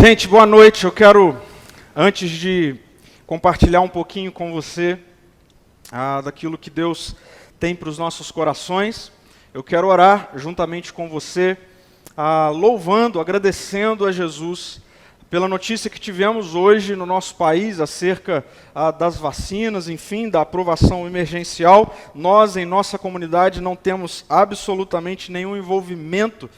Gente, boa noite. Eu quero, antes de compartilhar um pouquinho com você daquilo que Deus tem para os nossos corações, eu quero orar juntamente com você, louvando, agradecendo a Jesus pela notícia que tivemos hoje no nosso país acerca das vacinas, enfim, da aprovação emergencial. Nós, em nossa comunidade, não temos absolutamente nenhum envolvimento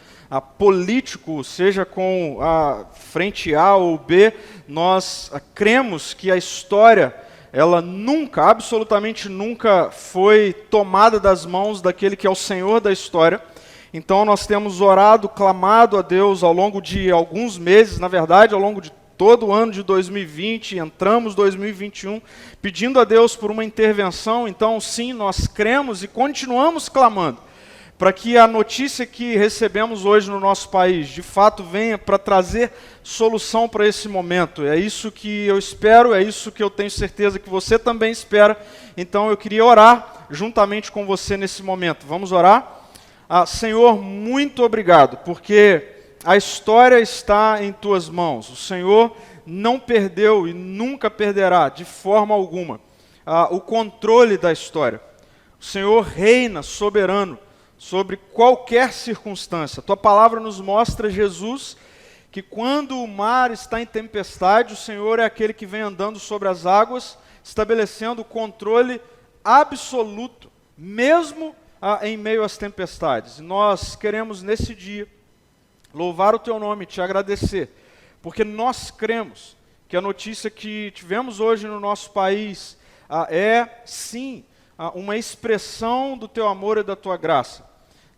político, seja com a frente A ou B. Nós cremos que a história, ela nunca, absolutamente nunca foi tomada das mãos daquele que é o Senhor da história. Então nós temos orado, clamado a Deus ao longo de alguns meses, na verdade ao longo de todo o ano de 2020, entramos 2021, pedindo a Deus por uma intervenção. Então sim, nós cremos e continuamos clamando para que a notícia que recebemos hoje no nosso país, de fato, venha para trazer solução para esse momento. É isso que eu espero, é isso que eu tenho certeza que você também espera. Então eu queria orar juntamente com você nesse momento. Vamos orar? Senhor, muito obrigado, porque a história está em Tuas mãos. O Senhor não perdeu e nunca perderá, de forma alguma, o controle da história. O Senhor reina soberano sobre qualquer circunstância. Tua palavra nos mostra, Jesus, que quando o mar está em tempestade, o Senhor é aquele que vem andando sobre as águas, estabelecendo o controle absoluto, mesmo em meio às tempestades. E nós queremos nesse dia louvar o Teu nome, Te agradecer, porque nós cremos que a notícia que tivemos hoje no nosso país é, sim, uma expressão do Teu amor e da Tua graça.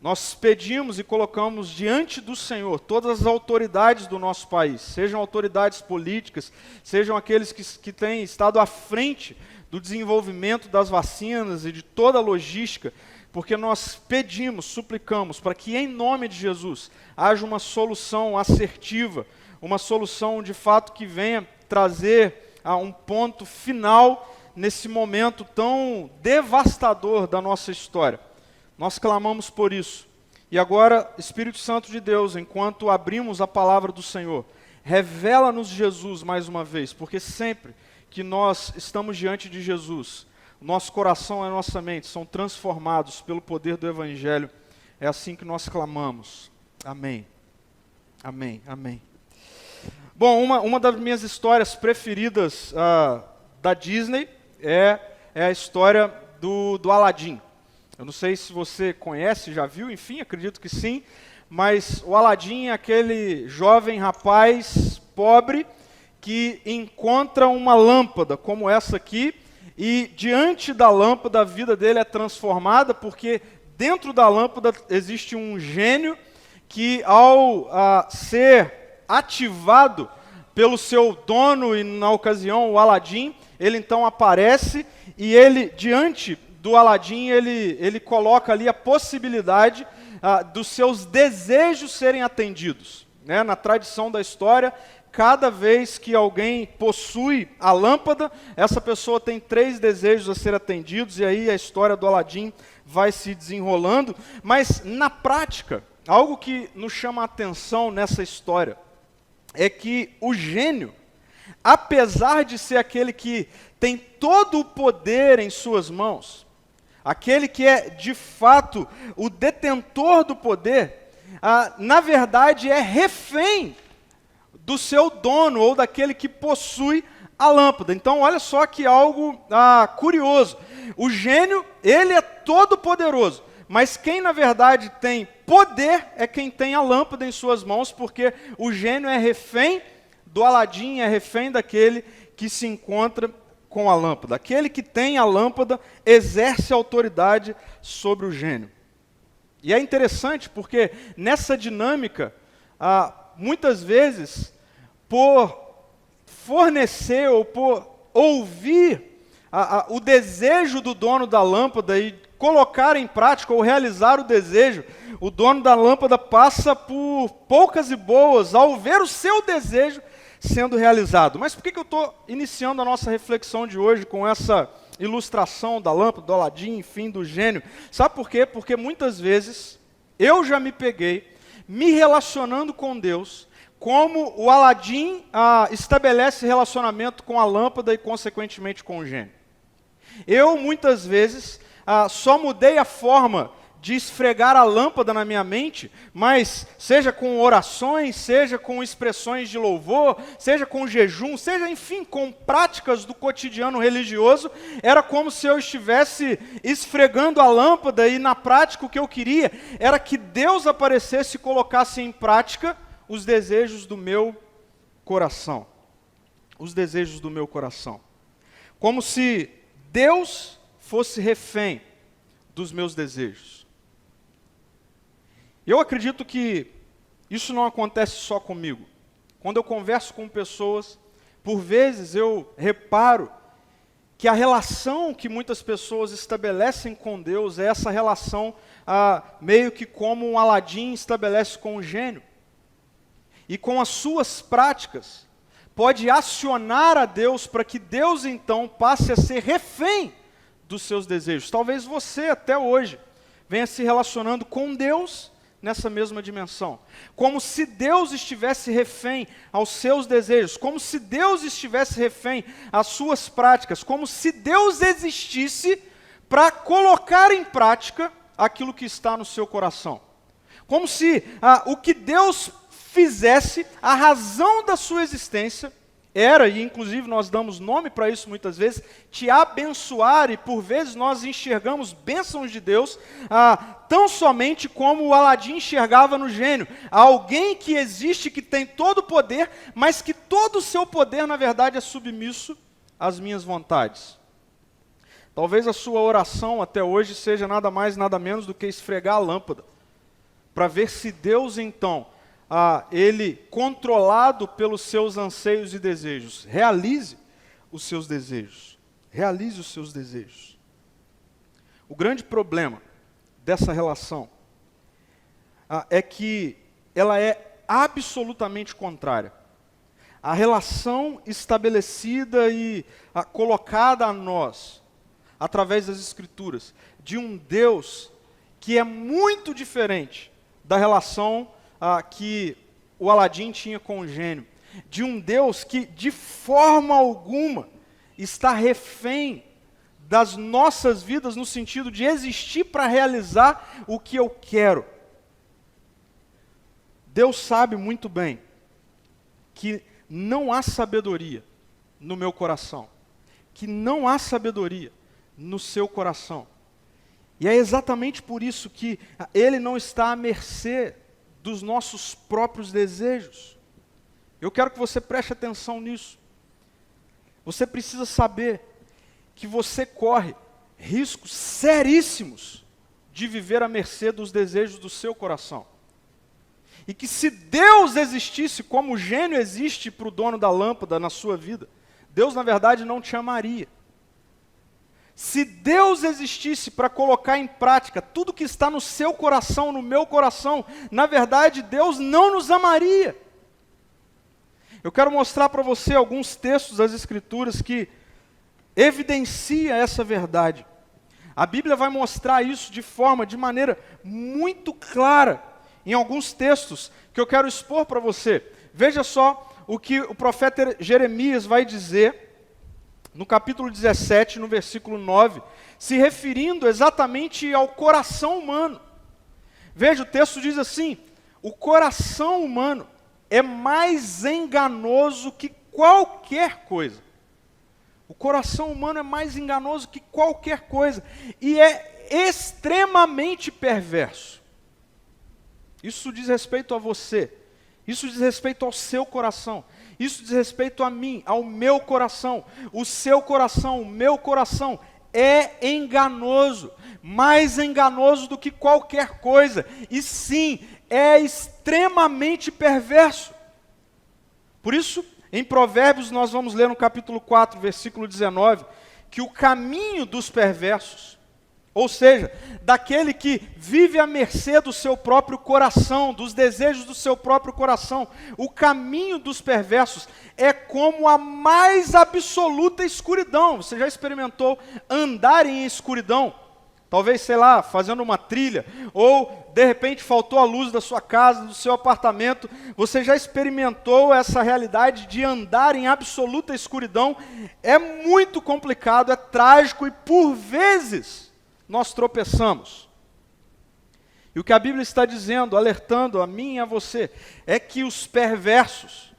Nós pedimos e colocamos diante do Senhor todas as autoridades do nosso país, sejam autoridades políticas, sejam aqueles que têm estado à frente do desenvolvimento das vacinas e de toda a logística, porque nós pedimos, suplicamos, para que em nome de Jesus haja uma solução assertiva, uma solução de fato que venha trazer um ponto final nesse momento tão devastador da nossa história. Nós clamamos por isso. E agora, Espírito Santo de Deus, enquanto abrimos a palavra do Senhor, revela-nos Jesus mais uma vez, porque sempre que nós estamos diante de Jesus, nosso coração e a nossa mente são transformados pelo poder do Evangelho. É assim que nós clamamos. Amém. Amém. Amém. Bom, uma das minhas histórias preferidas da Disney é a história do Aladim. Eu não sei se você conhece, já viu, enfim, acredito que sim, mas o Aladim é aquele jovem rapaz pobre que encontra uma lâmpada como essa aqui, e diante da lâmpada a vida dele é transformada, porque dentro da lâmpada existe um gênio que, ao ser ativado pelo seu dono, e na ocasião o Aladim, ele então aparece e ele, diante do Aladim, ele coloca ali a possibilidade dos seus desejos serem atendidos. Né? Na tradição da história, cada vez que alguém possui a lâmpada, essa pessoa tem 3 desejos a ser atendidos, e aí a história do Aladim vai se desenrolando. Mas, na prática, algo que nos chama a atenção nessa história é que o gênio, apesar de ser aquele que tem todo o poder em suas mãos, aquele que é, de fato, o detentor do poder, na verdade é refém do seu dono ou daquele que possui a lâmpada. Então, olha só que algo curioso. O gênio, ele é todo poderoso, mas quem, na verdade, tem poder é quem tem a lâmpada em suas mãos, porque o gênio é refém do Aladim, é refém daquele que se encontra com a lâmpada. Aquele que tem a lâmpada exerce autoridade sobre o gênio. E é interessante porque nessa dinâmica, muitas vezes, por fornecer ou por ouvir o desejo do dono da lâmpada e colocar em prática ou realizar o desejo, o dono da lâmpada passa por poucas e boas ao ver o seu desejo sendo realizado. Mas por que eu estou iniciando a nossa reflexão de hoje com essa ilustração da lâmpada, do Aladim, enfim, do gênio? Sabe por quê? Porque muitas vezes eu já me peguei me relacionando com Deus como o Aladim estabelece relacionamento com a lâmpada e, consequentemente, com o gênio. Eu, muitas vezes, só mudei a forma de esfregar a lâmpada na minha mente, mas seja com orações, seja com expressões de louvor, seja com jejum, seja, enfim, com práticas do cotidiano religioso, era como se eu estivesse esfregando a lâmpada e, na prática, o que eu queria era que Deus aparecesse e colocasse em prática os desejos do meu coração. Os desejos do meu coração. Como se Deus fosse refém dos meus desejos. Eu acredito que isso não acontece só comigo. Quando eu converso com pessoas, por vezes eu reparo que a relação que muitas pessoas estabelecem com Deus é essa relação meio que como um Aladim estabelece com um gênio. E com as suas práticas, pode acionar a Deus para que Deus então passe a ser refém dos seus desejos. Talvez você até hoje venha se relacionando com Deus nessa mesma dimensão. Como se Deus estivesse refém aos seus desejos, como se Deus estivesse refém às suas práticas, como se Deus existisse para colocar em prática aquilo que está no seu coração. Como se o que Deus fizesse, a razão da sua existência, era, e inclusive nós damos nome para isso muitas vezes, te abençoar, e por vezes nós enxergamos bênçãos de Deus, tão somente como o Aladim enxergava no gênio. Alguém que existe, que tem todo o poder, mas que todo o seu poder, na verdade, é submisso às minhas vontades. Talvez a sua oração até hoje seja nada mais, nada menos do que esfregar a lâmpada, para ver se Deus então, ele, controlado pelos seus anseios e desejos, realize os seus desejos. Realize os seus desejos. O grande problema dessa relação é que ela é absolutamente contrária. A relação estabelecida e colocada a nós, através das Escrituras, de um Deus que é muito diferente da relação que o Aladim tinha com o gênio, de um Deus que de forma alguma está refém das nossas vidas no sentido de existir para realizar o que eu quero. Deus sabe muito bem que não há sabedoria no meu coração, que não há sabedoria no seu coração. E é exatamente por isso que Ele não está à mercê dos nossos próprios desejos. Eu quero que você preste atenção nisso. Você precisa saber que você corre riscos seríssimos de viver à mercê dos desejos do seu coração. E que se Deus existisse como o gênio existe para o dono da lâmpada na sua vida, Deus na verdade não te amaria. Se Deus existisse para colocar em prática tudo que está no seu coração, no meu coração, na verdade Deus não nos amaria. Eu quero mostrar para você alguns textos das Escrituras que evidenciam essa verdade. A Bíblia vai mostrar isso de maneira muito clara em alguns textos que eu quero expor para você. Veja só o que o profeta Jeremias vai dizer no capítulo 17, no versículo 9, se referindo exatamente ao coração humano. Veja, o texto diz assim: o coração humano é mais enganoso que qualquer coisa. O coração humano é mais enganoso que qualquer coisa e é extremamente perverso. Isso diz respeito a você, isso diz respeito ao seu coração, isso diz respeito a mim, ao meu coração. O seu coração, o meu coração é enganoso, mais enganoso do que qualquer coisa, e sim, é extremamente perverso. Por isso, em Provérbios nós vamos ler no capítulo 4, versículo 19, que o caminho dos perversos, ou seja, daquele que vive à mercê do seu próprio coração, dos desejos do seu próprio coração, o caminho dos perversos é como a mais absoluta escuridão. Você já experimentou andar em escuridão? Talvez, sei lá, fazendo uma trilha, ou de repente faltou a luz da sua casa, do seu apartamento. Você já experimentou essa realidade de andar em absoluta escuridão? É muito complicado, é trágico e por vezes nós tropeçamos. E o que a Bíblia está dizendo, alertando a mim e a você, é que os perversos,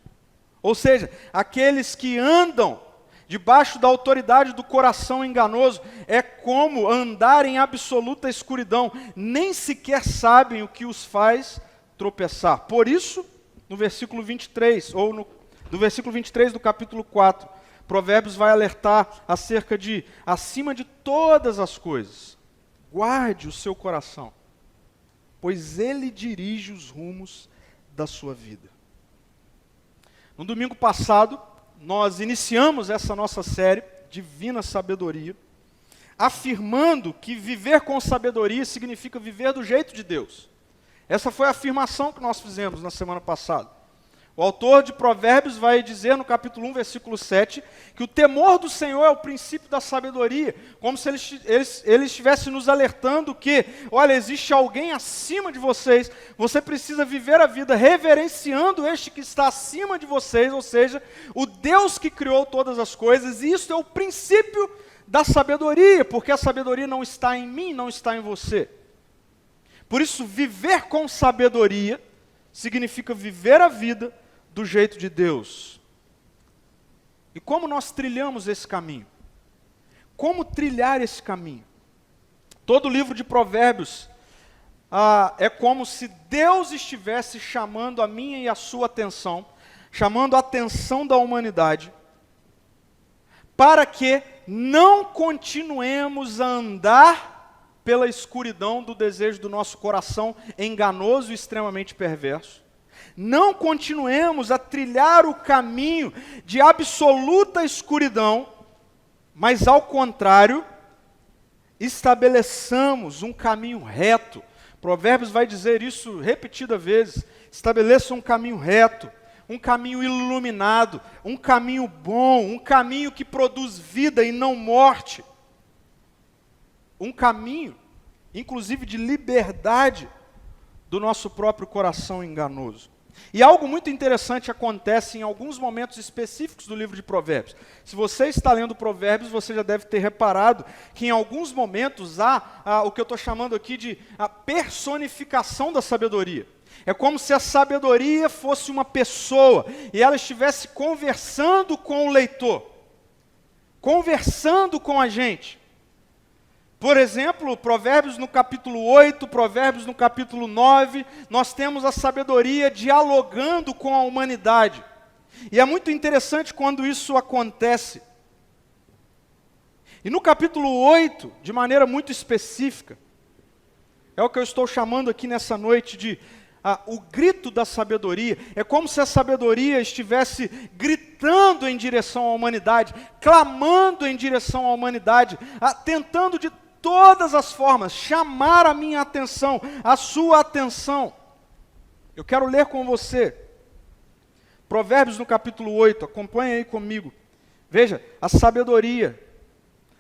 ou seja, aqueles que andam debaixo da autoridade do coração enganoso, é como andar em absoluta escuridão, nem sequer sabem o que os faz tropeçar. Por isso, no versículo 23, ou no versículo 23 do capítulo 4, Provérbios vai alertar acerca de, acima de todas as coisas, guarde o seu coração, pois ele dirige os rumos da sua vida. No domingo passado, nós iniciamos essa nossa série, Divina Sabedoria, afirmando que viver com sabedoria significa viver do jeito de Deus. Essa foi a afirmação que nós fizemos na semana passada. O autor de Provérbios vai dizer no capítulo 1, versículo 7, que o temor do Senhor é o princípio da sabedoria, como se ele estivesse nos alertando que, olha, existe alguém acima de vocês, você precisa viver a vida reverenciando este que está acima de vocês, ou seja, o Deus que criou todas as coisas, e isso é o princípio da sabedoria, porque a sabedoria não está em mim, não está em você. Por isso, viver com sabedoria significa viver a vida do jeito de Deus. E como nós trilhamos esse caminho? Como trilhar esse caminho? Todo o livro de Provérbios é como se Deus estivesse chamando a minha e a sua atenção, chamando a atenção da humanidade, para que não continuemos a andar pela escuridão do desejo do nosso coração enganoso e extremamente perverso. Não continuemos a trilhar o caminho de absoluta escuridão, mas ao contrário, estabeleçamos um caminho reto. Provérbios vai dizer isso repetidas vezes. Estabeleça um caminho reto, um caminho iluminado, um caminho bom, um caminho que produz vida e não morte. Um caminho, inclusive, de liberdade do nosso próprio coração enganoso. E algo muito interessante acontece em alguns momentos específicos do livro de Provérbios. Se você está lendo Provérbios, você já deve ter reparado que em alguns momentos há o que eu estou chamando aqui de a personificação da sabedoria. É como se a sabedoria fosse uma pessoa e ela estivesse conversando com o leitor, conversando com a gente. Por exemplo, Provérbios no capítulo 8, Provérbios no capítulo 9, nós temos a sabedoria dialogando com a humanidade. E é muito interessante quando isso acontece. E no capítulo 8, de maneira muito específica, é o que eu estou chamando aqui nessa noite de o grito da sabedoria. É como se a sabedoria estivesse gritando em direção à humanidade, clamando em direção à humanidade, tentando de todas as formas chamar a minha atenção, a sua atenção. Eu quero ler com você Provérbios no capítulo 8, acompanhe aí comigo. Veja, a sabedoria,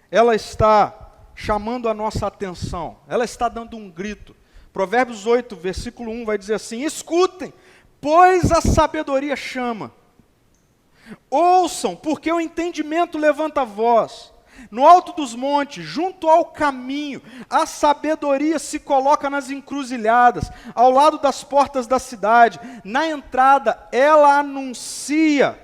ela está chamando a nossa atenção, ela está dando um grito. Provérbios 8, versículo 1 vai dizer assim: escutem, pois a sabedoria chama. Ouçam, porque o entendimento levanta a voz. No alto dos montes, junto ao caminho, a sabedoria se coloca nas encruzilhadas, ao lado das portas da cidade. Na entrada, ela anuncia.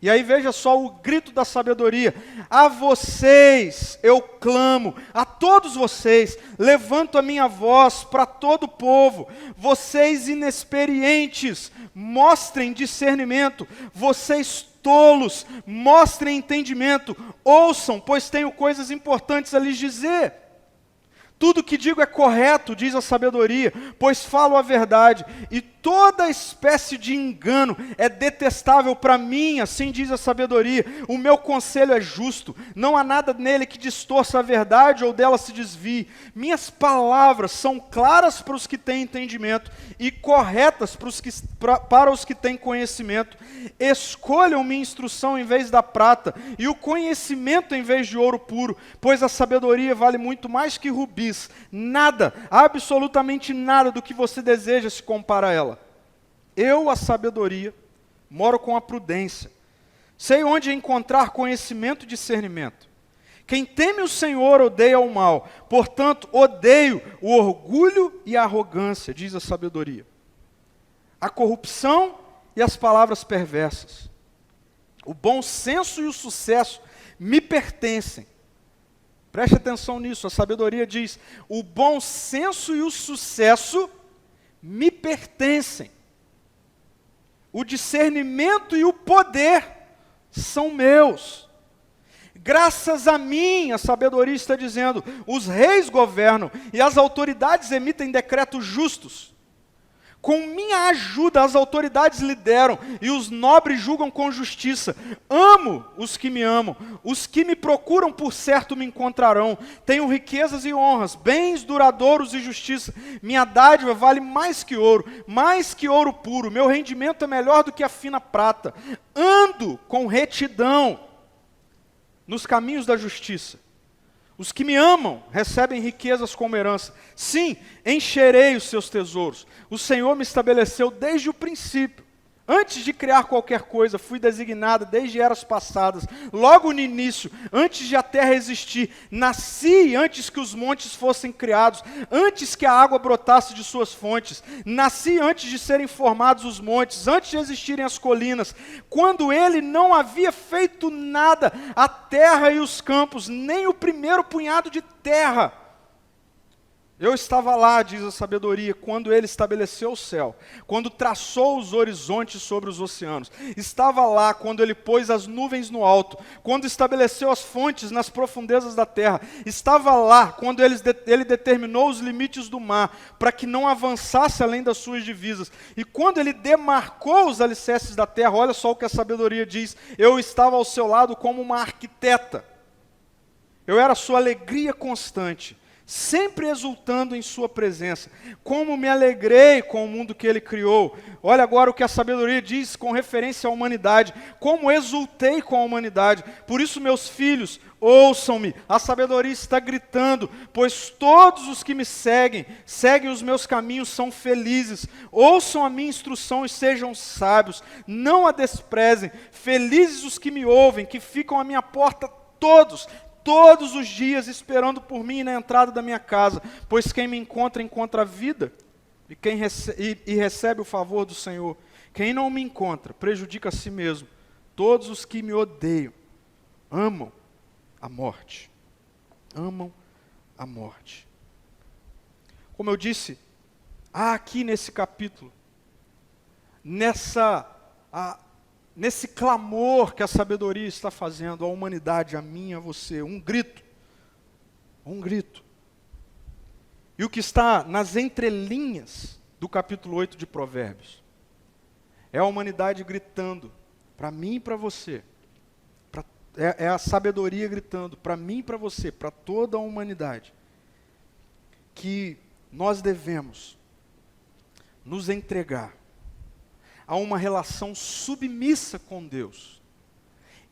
E aí veja só o grito da sabedoria: a vocês eu clamo, a todos vocês, levanto a minha voz para todo o povo. Vocês inexperientes, mostrem discernimento. Vocês tolos, mostrem entendimento. Ouçam, pois tenho coisas importantes a lhes dizer. Tudo que digo é correto, diz a sabedoria, pois falo a verdade, e toda espécie de engano é detestável para mim, assim diz a sabedoria. O meu conselho é justo, não há nada nele que distorça a verdade ou dela se desvie. Minhas palavras são claras para os que têm entendimento e corretas para os que têm conhecimento. Escolham minha instrução em vez da prata, e o conhecimento em vez de ouro puro, pois a sabedoria vale muito mais que rubis. Nada, absolutamente nada do que você deseja se compara a ela. Eu, a sabedoria, moro com a prudência. Sei onde encontrar conhecimento e discernimento. Quem teme o Senhor odeia o mal. Portanto, odeio o orgulho e a arrogância, diz a sabedoria. A corrupção e as palavras perversas. O bom senso e o sucesso me pertencem. Preste atenção nisso, a sabedoria diz, o bom senso e o sucesso me pertencem. O discernimento e o poder são meus. Graças a mim, a sabedoria está dizendo, os reis governam e as autoridades emitem decretos justos. Com minha ajuda, as autoridades lideram e os nobres julgam com justiça. Amo os que me amam. Os que me procuram por certo me encontrarão. Tenho riquezas e honras, bens duradouros e justiça. Minha dádiva vale mais que ouro puro. Meu rendimento é melhor do que a fina prata. Ando com retidão nos caminhos da justiça. Os que me amam recebem riquezas como herança. Sim, encherei os seus tesouros. O Senhor me estabeleceu desde o princípio. Antes de criar qualquer coisa, fui designada desde eras passadas. Logo no início, antes de a terra existir, nasci antes que os montes fossem criados, antes que a água brotasse de suas fontes. Nasci antes de serem formados os montes, antes de existirem as colinas. Quando ele não havia feito nada, a terra e os campos, nem o primeiro punhado de terra. Eu estava lá, diz a sabedoria, quando ele estabeleceu o céu, quando traçou os horizontes sobre os oceanos. Estava lá quando ele pôs as nuvens no alto, quando estabeleceu as fontes nas profundezas da terra. Estava lá quando ele determinou os limites do mar, para que não avançasse além das suas divisas. E quando ele demarcou os alicerces da terra, olha só o que a sabedoria diz, eu estava ao seu lado como uma arquiteta. Eu era sua alegria constante, sempre exultando em sua presença. Como me alegrei com o mundo que ele criou. Olha agora o que a sabedoria diz com referência à humanidade. Como exultei com a humanidade. Por isso, meus filhos, ouçam-me. A sabedoria está gritando, pois todos os que me seguem os meus caminhos, são felizes. Ouçam a minha instrução e sejam sábios. Não a desprezem. Felizes os que me ouvem, que ficam à minha porta todos os dias esperando por mim na entrada da minha casa, pois quem me encontra, encontra a vida, e recebe o favor do Senhor. Quem não me encontra, prejudica a si mesmo. Todos os que me odeiam, amam a morte. Amam a morte. Como eu disse, há aqui nesse capítulo, nesse clamor que a sabedoria está fazendo à humanidade, a mim, a você, um grito. E o que está nas entrelinhas do capítulo 8 de Provérbios é a humanidade gritando, para mim e para você. É a sabedoria gritando, para mim e para você, para toda a humanidade, que nós devemos nos entregar a uma relação submissa com Deus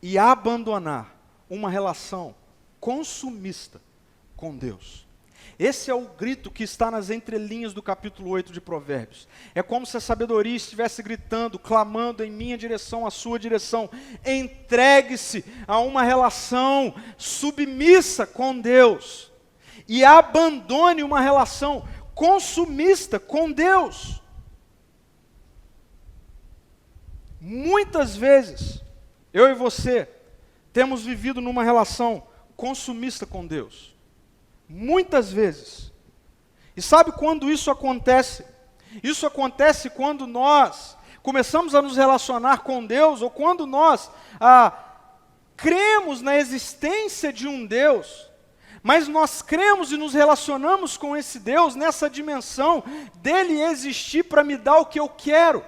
e abandonar uma relação consumista com Deus. Esse é o grito que está nas entrelinhas do capítulo 8 de Provérbios. É como se a sabedoria estivesse gritando, clamando em minha direção, a sua direção. Entregue-se a uma relação submissa com Deus e abandone uma relação consumista com Deus. Muitas vezes, eu e você, temos vivido numa relação consumista com Deus. Muitas vezes. E sabe quando isso acontece? Isso acontece quando nós começamos a nos relacionar com Deus, ou quando nós cremos na existência de um Deus, Mas nós cremos e nos relacionamos com esse Deus nessa dimensão dele existir para me dar o que eu quero.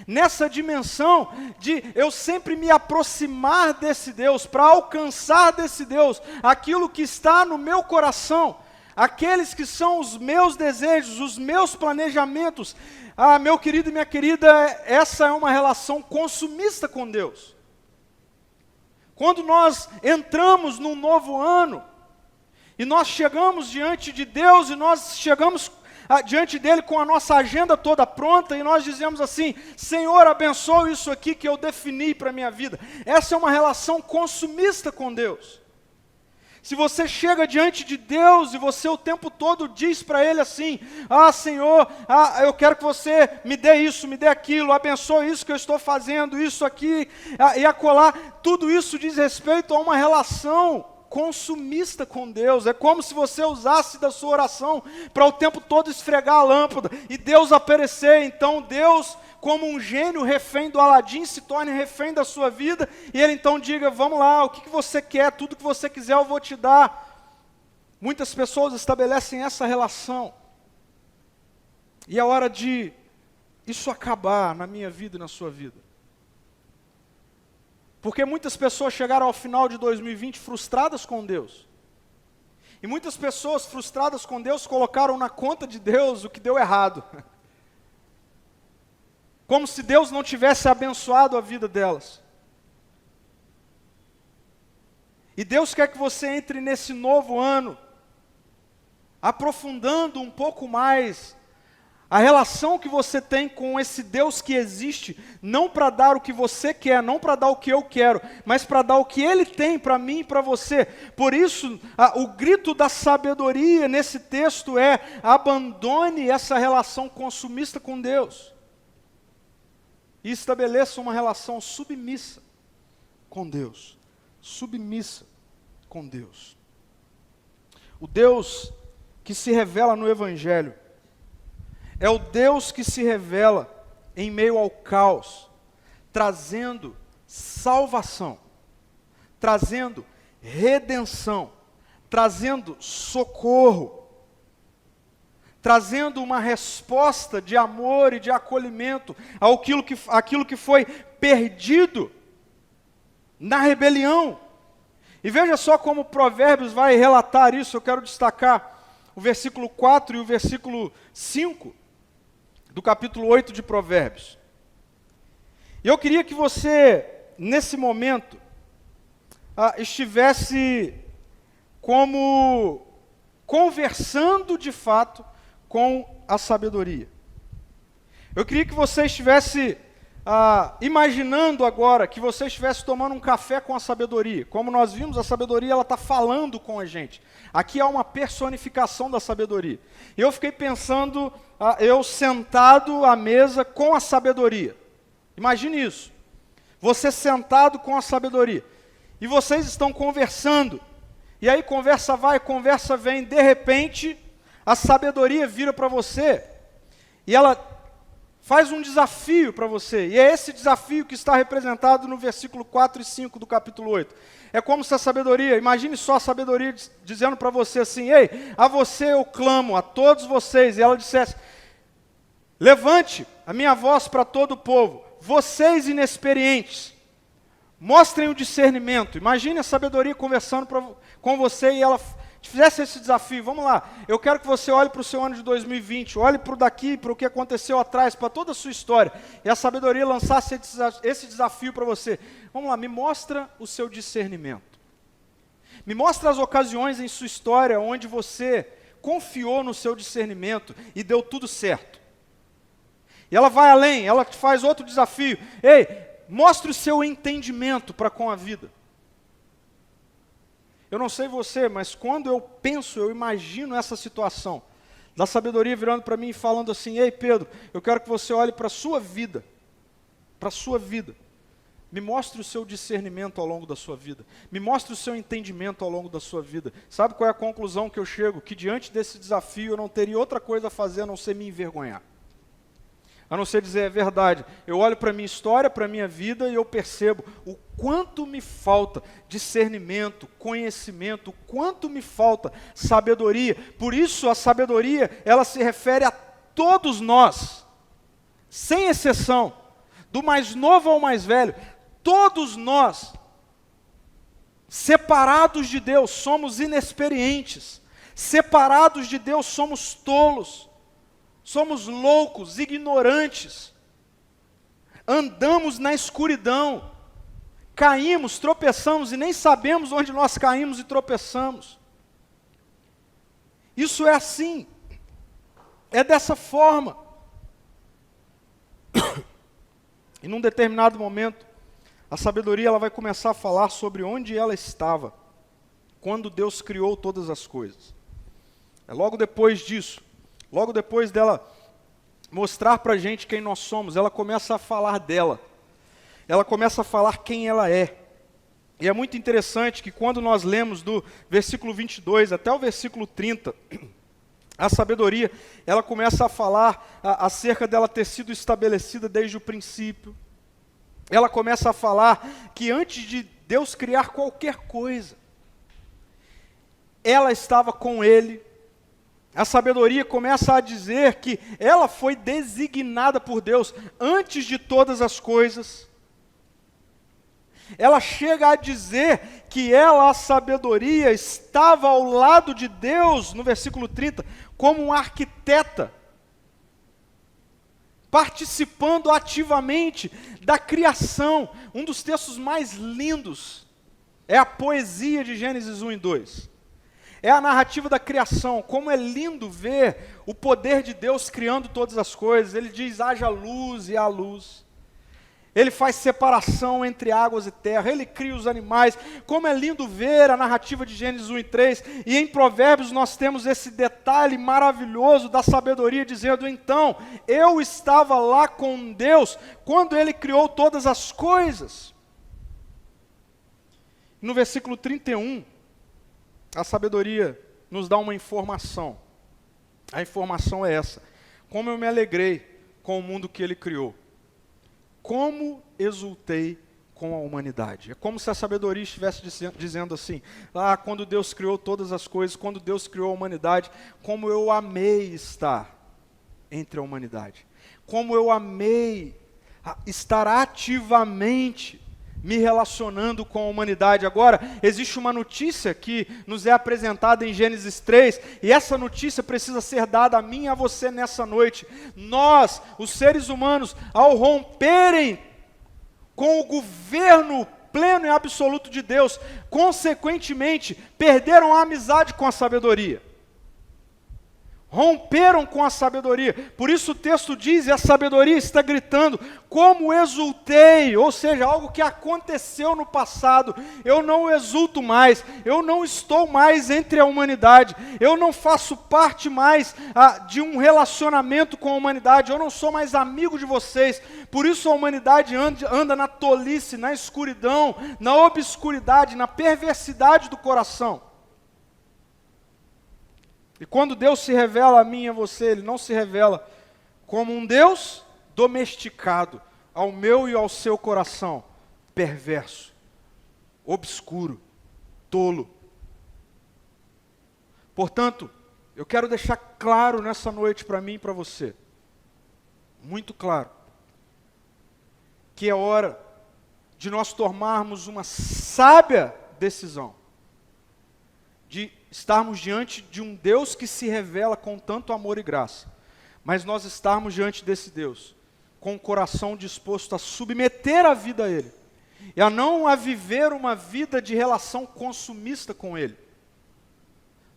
Nessa dimensão de eu sempre me aproximar desse Deus, para alcançar desse Deus aquilo que está no meu coração, aqueles que são os meus desejos, os meus planejamentos. Ah, meu querido e minha querida, essa é uma relação consumista com Deus. Quando nós entramos num novo ano, e nós chegamos diante de Deus, e nós chegamos diante dele com a nossa agenda toda pronta, e nós dizemos assim: Senhor, abençoa isso aqui que eu defini para a minha vida. Essa é uma relação consumista com Deus. Se você chega diante de Deus e você o tempo todo diz para Ele assim: ah, Senhor, eu quero que você me dê isso, me dê aquilo, abençoe isso que eu estou fazendo, isso aqui, e acolá, tudo isso diz respeito a uma relação consumista com Deus. É como se você usasse da sua oração para o tempo todo esfregar a lâmpada e Deus aparecer. Então Deus, como um gênio refém do Aladim, se torne refém da sua vida, e Ele então diga: vamos lá, o que você quer, tudo que você quiser eu vou te dar. Muitas pessoas estabelecem essa relação, e é hora de isso acabar na minha vida e na sua vida. Porque muitas pessoas chegaram ao final de 2020 frustradas com Deus. E muitas pessoas frustradas com Deus colocaram na conta de Deus o que deu errado. Como se Deus não tivesse abençoado a vida delas. E Deus quer que você entre nesse novo ano, aprofundando um pouco mais a relação que você tem com esse Deus que existe, não para dar o que você quer, não para dar o que eu quero, mas para dar o que Ele tem para mim e para você. Por isso, o grito da sabedoria nesse texto é: abandone essa relação consumista com Deus e estabeleça uma relação submissa com Deus. Submissa com Deus. O Deus que se revela no Evangelho é o Deus que se revela em meio ao caos, trazendo salvação, trazendo redenção, trazendo socorro, trazendo uma resposta de amor e de acolhimento àquilo que foi perdido na rebelião. E veja só como Provérbios vai relatar isso. Eu quero destacar o versículo 4 e o versículo 5, do capítulo 8 de Provérbios. E eu queria que você, nesse momento, estivesse como conversando de fato com a sabedoria. Eu queria que você estivesse imaginando agora que você estivesse tomando um café com a sabedoria. Como nós vimos, a sabedoria ela está falando com a gente. Aqui há uma personificação da sabedoria. E eu fiquei pensando, eu sentado à mesa com a sabedoria. Imagine isso. Você sentado com a sabedoria. E vocês estão conversando. E aí conversa vai, conversa vem. De repente, a sabedoria vira para você. E ela faz um desafio para você, e é esse desafio que está representado no versículo 4 e 5 do capítulo 8. É como se a sabedoria, imagine só a sabedoria dizendo para você assim: ei, a você eu clamo, a todos vocês, e ela dissesse: levante a minha voz para todo o povo, vocês inexperientes, mostrem o discernimento. Imagine a sabedoria conversando com você, e ela fizesse esse desafio: vamos lá, eu quero que você olhe para o seu ano de 2020, olhe para o daqui, para o que aconteceu atrás, para toda a sua história, e a sabedoria lançasse esse desafio para você. Vamos lá, me mostra o seu discernimento. Me mostra as ocasiões em sua história onde você confiou no seu discernimento e deu tudo certo. E ela vai além, ela te faz outro desafio: ei, mostre o seu entendimento para com a vida. Eu não sei você, mas quando eu penso, eu imagino essa situação, da sabedoria virando para mim e falando assim: ei Pedro, eu quero que você olhe para a sua vida, para a sua vida. Me mostre o seu discernimento ao longo da sua vida. Me mostre o seu entendimento ao longo da sua vida. Sabe qual é a conclusão que eu chego? Que diante desse desafio eu não teria outra coisa a fazer a não ser me envergonhar. a não ser dizer é verdade. Eu olho para a minha história, para a minha vida e eu percebo o quanto me falta discernimento, conhecimento, o quanto me falta sabedoria. Por isso a sabedoria, ela se refere a todos nós, sem exceção, do mais novo ao mais velho. Todos nós, separados de Deus, somos inexperientes. Separados de Deus, somos tolos. Somos loucos, ignorantes, andamos na escuridão, caímos, tropeçamos e nem sabemos onde nós caímos e tropeçamos. Isso é assim, é dessa forma. E num determinado momento, a sabedoria ela vai começar a falar sobre onde ela estava, quando Deus criou todas as coisas. É logo depois disso. Logo depois dela mostrar para a gente quem nós somos, ela começa a falar dela. Ela começa a falar quem ela é. E é muito interessante que quando nós lemos do versículo 22 até o versículo 30, a sabedoria, ela começa a falar acerca dela ter sido estabelecida desde o princípio. Ela começa a falar que antes de Deus criar qualquer coisa, ela estava com Ele. A sabedoria começa a dizer que ela foi designada por Deus antes de todas as coisas. Ela chega a dizer que ela, a sabedoria, estava ao lado de Deus, no versículo 30, como uma arquiteta, participando ativamente da criação. Um dos textos mais lindos é a poesia de Gênesis 1 e 2. É a narrativa da criação, como é lindo ver o poder de Deus criando todas as coisas. Ele diz, haja luz e há luz. Ele faz separação entre águas e terra, Ele cria os animais. Como é lindo ver a narrativa de Gênesis 1 e 3. E em Provérbios nós temos esse detalhe maravilhoso da sabedoria, dizendo, então, eu estava lá com Deus, quando Ele criou todas as coisas. No versículo 31, a sabedoria nos dá uma informação. A informação é essa: como eu me alegrei com o mundo que Ele criou, como exultei com a humanidade. É como se a sabedoria estivesse dizendo assim, quando Deus criou todas as coisas, quando Deus criou a humanidade, como eu amei estar entre a humanidade, como eu amei estar ativamente me relacionando com a humanidade. Agora, existe uma notícia que nos é apresentada em Gênesis 3, e essa notícia precisa ser dada a mim e a você nessa noite. Nós, os seres humanos, ao romperem com o governo pleno e absoluto de Deus, consequentemente, perderam a amizade com a sabedoria. Romperam com a sabedoria. Por isso o texto diz, e a sabedoria está gritando, como exultei, ou seja, algo que aconteceu no passado, eu não exulto mais, eu não estou mais entre a humanidade, eu não faço parte mais de um relacionamento com a humanidade, eu não sou mais amigo de vocês. Por isso a humanidade anda na tolice, na escuridão, na obscuridade, na perversidade do coração. E quando Deus se revela a mim e a você, Ele não se revela como um Deus domesticado ao meu e ao seu coração, perverso, obscuro, tolo. Portanto, eu quero deixar claro nessa noite para mim e para você, muito claro, que é hora de nós tomarmos uma sábia decisão, de estarmos diante de um Deus que se revela com tanto amor e graça, mas nós estarmos diante desse Deus com o coração disposto a submeter a vida a Ele, e a não viver uma vida de relação consumista com Ele.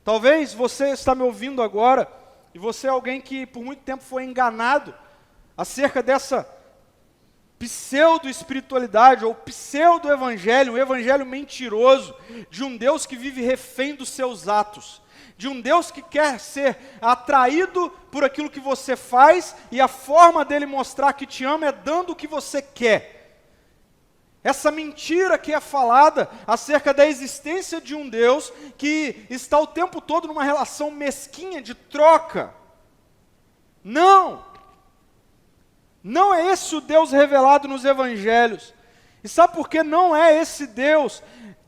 Talvez você está me ouvindo agora, e você é alguém que por muito tempo foi enganado acerca dessa pseudo-espiritualidade ou pseudo-evangelho, um evangelho mentiroso, de um Deus que vive refém dos seus atos, de um Deus que quer ser atraído por aquilo que você faz, e a forma dele mostrar que te ama é dando o que você quer. Essa mentira que é falada acerca da existência de um Deus que está o tempo todo numa relação mesquinha de troca. Não! Não é esse o Deus revelado nos evangelhos. E sabe por que não é esse Deus?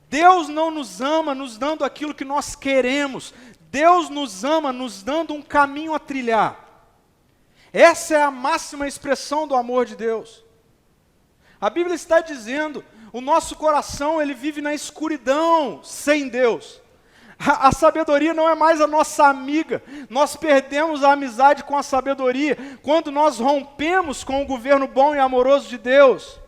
Deus não nos ama nos dando aquilo que nós queremos. Deus nos ama nos dando um caminho a trilhar. Essa é a máxima expressão do amor de Deus. A Bíblia está dizendo, o nosso coração ele vive na escuridão, sem Deus. A sabedoria não é mais a nossa amiga. Nós perdemos a amizade com a sabedoria quando nós rompemos com o governo bom e amoroso de Deus.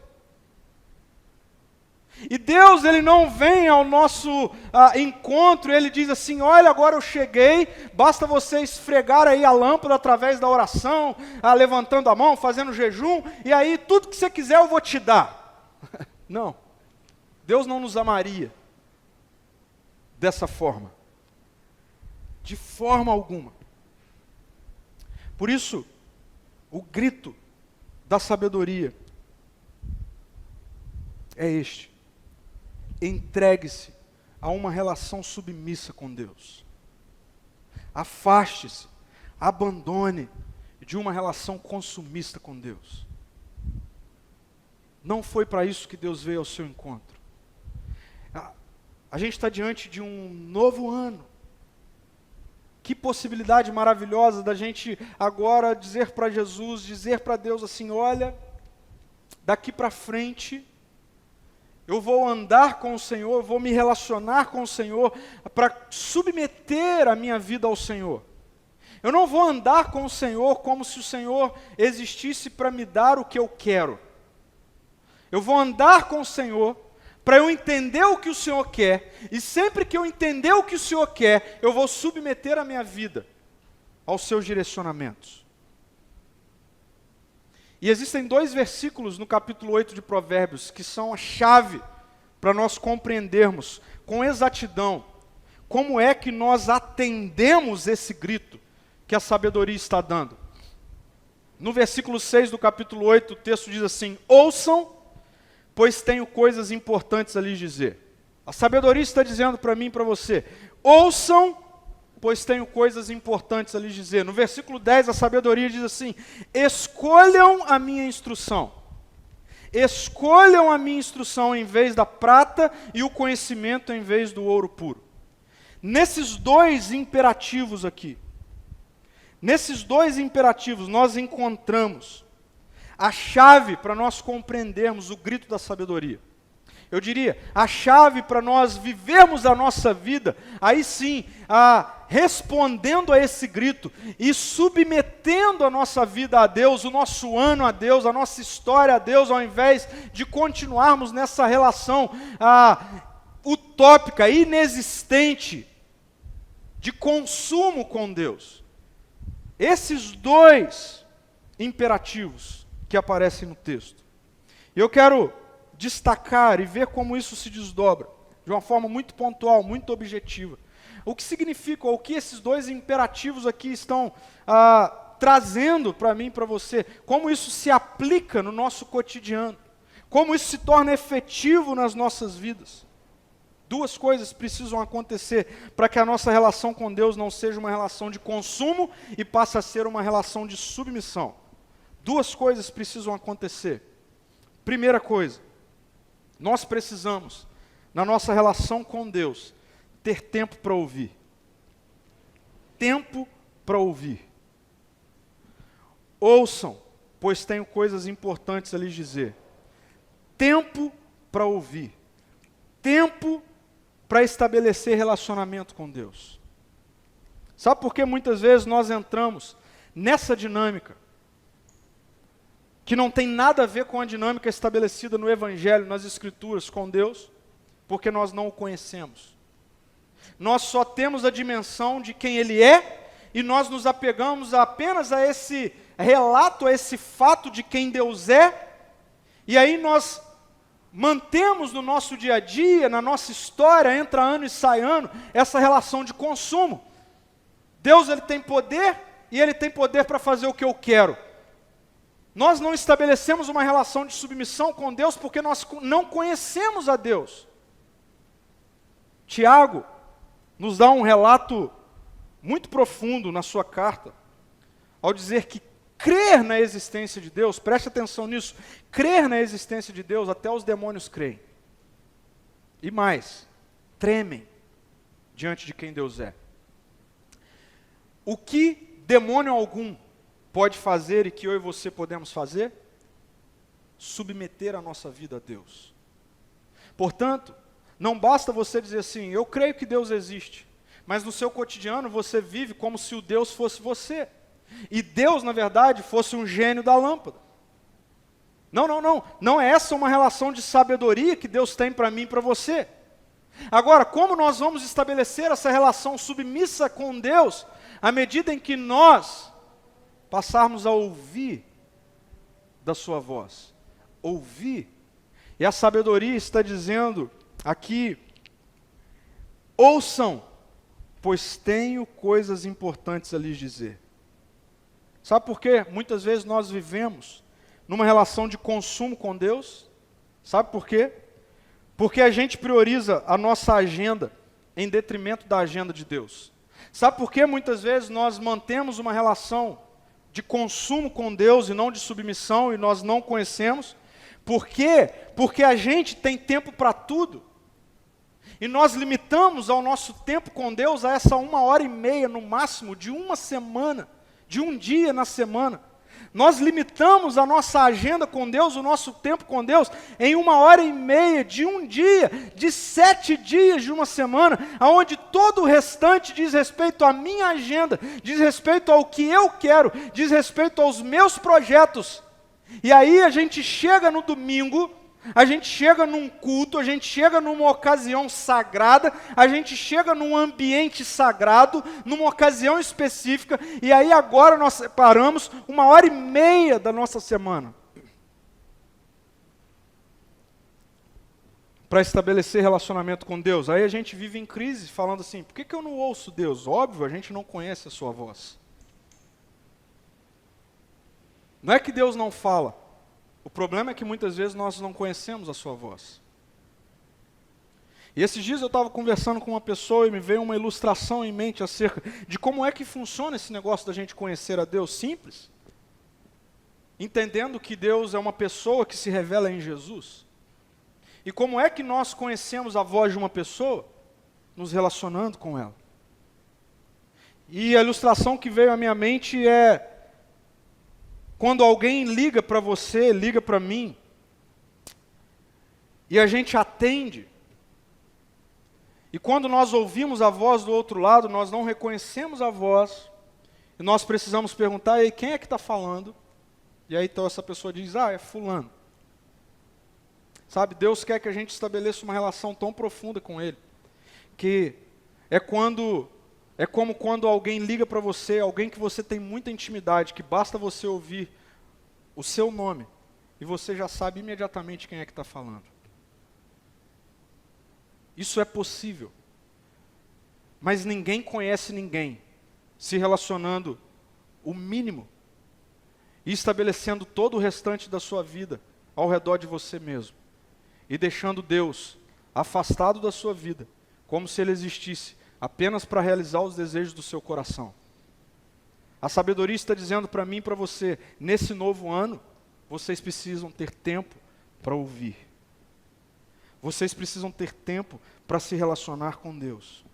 E Deus, Ele não vem ao nosso encontro, Ele diz assim, olha, agora eu cheguei, basta você esfregar aí a lâmpada através da oração, levantando a mão, fazendo jejum, e aí tudo que você quiser eu vou te dar. Não, Deus não nos amaria dessa forma, de forma alguma. Por isso, o grito da sabedoria é este: entregue-se a uma relação submissa com Deus. Afaste-se, abandone de uma relação consumista com Deus. Não foi para isso que Deus veio ao seu encontro. A gente está diante de um novo ano. Que possibilidade maravilhosa da gente agora dizer para Jesus, dizer para Deus assim, olha, daqui para frente, eu vou andar com o Senhor, vou me relacionar com o Senhor para submeter a minha vida ao Senhor. Eu não vou andar com o Senhor como se o Senhor existisse para me dar o que eu quero. Eu vou andar com o Senhor para eu entender o que o Senhor quer, e sempre que eu entender o que o Senhor quer, eu vou submeter a minha vida aos seus direcionamentos. E existem 2 versículos no capítulo 8 de Provérbios que são a chave para nós compreendermos com exatidão como é que nós atendemos esse grito que a sabedoria está dando. No versículo 6 do capítulo 8, o texto diz assim, ouçam, pois tenho coisas importantes a lhes dizer. A sabedoria está dizendo para mim e para você, ouçam, pois tenho coisas importantes a lhes dizer. No versículo 10, a sabedoria diz assim, escolham a minha instrução. Escolham a minha instrução em vez da prata e o conhecimento em vez do ouro puro. Nesses 2 imperativos aqui, nós encontramos a chave para nós compreendermos o grito da sabedoria. Eu diria, a chave para nós vivermos a nossa vida, aí sim, respondendo a esse grito e submetendo a nossa vida a Deus, o nosso ano a Deus, a nossa história a Deus, ao invés de continuarmos nessa relação utópica, inexistente, de consumo com Deus. Esses 2 imperativos que aparecem no texto. E eu quero destacar e ver como isso se desdobra, de uma forma muito pontual, muito objetiva. O que significa, ou o que esses 2 imperativos aqui estão trazendo para mim e para você, como isso se aplica no nosso cotidiano, como isso se torna efetivo nas nossas vidas. 2 coisas precisam acontecer para que a nossa relação com Deus não seja uma relação de consumo e passe a ser uma relação de submissão. 2 coisas precisam acontecer. Primeira coisa, nós precisamos, na nossa relação com Deus, ter tempo para ouvir. Tempo para ouvir. Ouçam, pois tenho coisas importantes a lhes dizer. Tempo para ouvir. Tempo para estabelecer relacionamento com Deus. Sabe por que muitas vezes nós entramos nessa dinâmica que não tem nada a ver com a dinâmica estabelecida no Evangelho, nas Escrituras, com Deus? Porque nós não o conhecemos. Nós só temos a dimensão de quem Ele é, e nós nos apegamos apenas a esse relato, a esse fato de quem Deus é, e aí nós mantemos no nosso dia a dia, na nossa história, entra ano e sai ano, essa relação de consumo. Deus, Ele tem poder, e Ele tem poder para fazer o que eu quero. Nós não estabelecemos uma relação de submissão com Deus porque nós não conhecemos a Deus. Tiago nos dá um relato muito profundo na sua carta, ao dizer que crer na existência de Deus, preste atenção nisso, crer na existência de Deus, até os demônios creem. E mais, tremem diante de quem Deus é. O que demônio algum pode fazer e que eu e você podemos fazer? Submeter a nossa vida a Deus. Portanto, não basta você dizer assim, eu creio que Deus existe, mas no seu cotidiano você vive como se o Deus fosse você. E Deus, na verdade, fosse um gênio da lâmpada. Não é essa uma relação de sabedoria que Deus tem para mim e para você. Agora, como nós vamos estabelecer essa relação submissa com Deus, à medida em que nós passarmos a ouvir da sua voz? Ouvir. E a sabedoria está dizendo aqui, ouçam, pois tenho coisas importantes a lhes dizer. Sabe por quê? Muitas vezes nós vivemos numa relação de consumo com Deus. Sabe por quê? Porque a gente prioriza a nossa agenda em detrimento da agenda de Deus. Sabe por que muitas vezes nós mantemos uma relação de consumo com Deus e não de submissão e nós não conhecemos? Por quê? Porque a gente tem tempo para tudo. E nós limitamos ao nosso tempo com Deus a essa 1h30 no máximo de uma semana, de um dia na semana. Nós limitamos a nossa agenda com Deus, o nosso tempo com Deus, em 1h30 de um dia, de 7 dias de uma semana, onde todo o restante diz respeito à minha agenda, diz respeito ao que eu quero, diz respeito aos meus projetos. E aí a gente chega no domingo, a gente chega num culto, a gente chega numa ocasião sagrada, a gente chega num ambiente sagrado, numa ocasião específica, e aí agora nós separamos 1h30 da nossa semana para estabelecer relacionamento com Deus. Aí a gente vive em crise, falando assim, por que eu não ouço Deus? Óbvio, a gente não conhece a sua voz. Não é que Deus não fala. O problema é que muitas vezes nós não conhecemos a sua voz. E esses dias eu estava conversando com uma pessoa e me veio uma ilustração em mente acerca de como é que funciona esse negócio da gente conhecer a Deus simples. Entendendo que Deus é uma pessoa que se revela em Jesus. E como é que nós conhecemos a voz de uma pessoa? Nos relacionando com ela. E a ilustração que veio à minha mente é quando alguém liga para você, liga para mim, e a gente atende, e quando nós ouvimos a voz do outro lado, nós não reconhecemos a voz, e nós precisamos perguntar, e aí, quem é que está falando? E aí então essa pessoa diz, é fulano. Sabe, Deus quer que a gente estabeleça uma relação tão profunda com Ele, que é como quando alguém liga para você, alguém que você tem muita intimidade, que basta você ouvir o seu nome, e você já sabe imediatamente quem é que está falando. Isso é possível. Mas ninguém conhece ninguém se relacionando o mínimo e estabelecendo todo o restante da sua vida ao redor de você mesmo. E deixando Deus afastado da sua vida, como se Ele existisse apenas para realizar os desejos do seu coração. A sabedoria está dizendo para mim e para você, nesse novo ano, vocês precisam ter tempo para ouvir. Vocês precisam ter tempo para se relacionar com Deus.